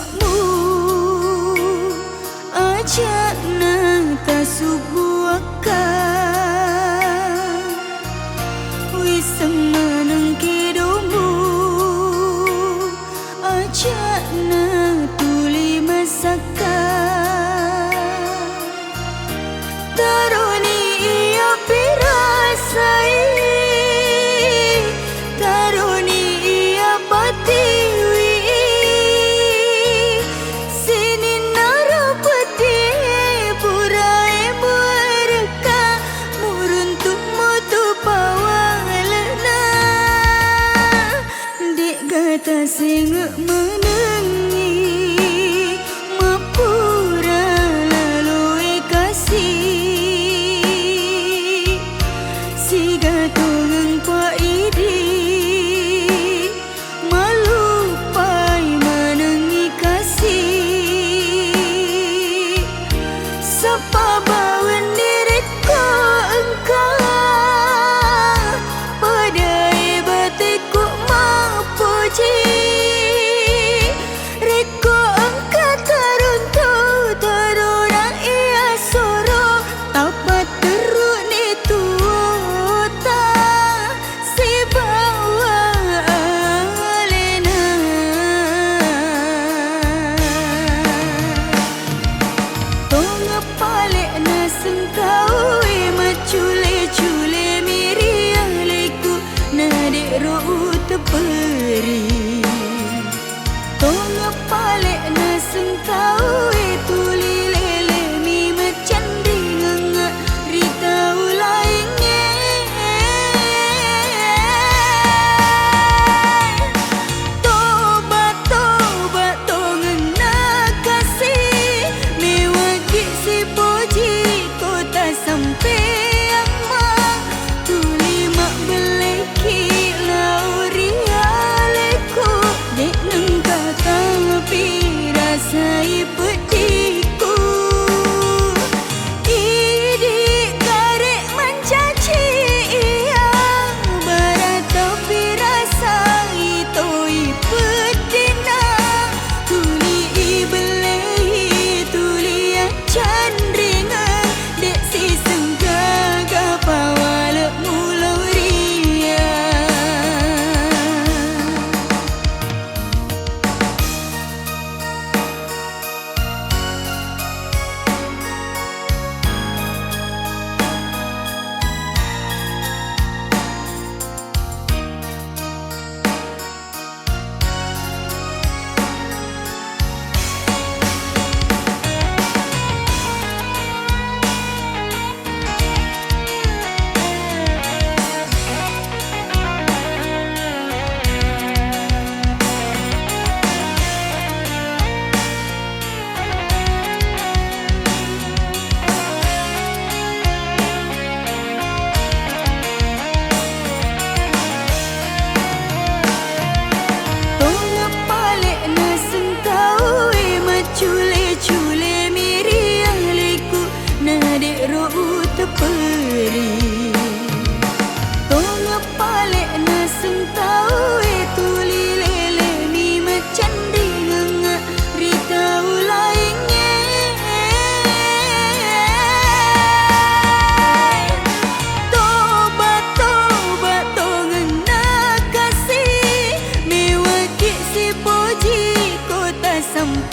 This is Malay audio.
makmu ajak nata subuakan wisang manang kedomu ajak na tuli masakan taruni ia pirasai taruni ia patiwi sini narapati purai muarka muruntuk mutu pawalana dek gata sing menangi mapura lalu kasih siga tungang paidi malupai menangi kasih sapa bawan diriku engkau padai batiku mapuji Riko engkau teruntuk terurang ia soro tapat teruk ni tuota si bawa alena tonga palek na sengkau macule-cule miriah leku nadik roh teperi tonga palek na sengkau tuli lele mi macan ringangak ritau lainnya tobat tobat tongan nak kasih mewakil si poji kota sampai yang mak tuli mak beleki lauria leku dek neng kata pirasai petiku idik karek mencaci ia barata pirasai toi petina tuli ibelei tuli acan ringan dek si senggaga pawalek mulau ria tonga palek na sengkau macule-cule miriah leku nadik roh teperi tonga palek na sengkau tuli lele mi macan ringangak ritau lainnya tobat tobat tongan nak kasih mewakil si poji kota sampai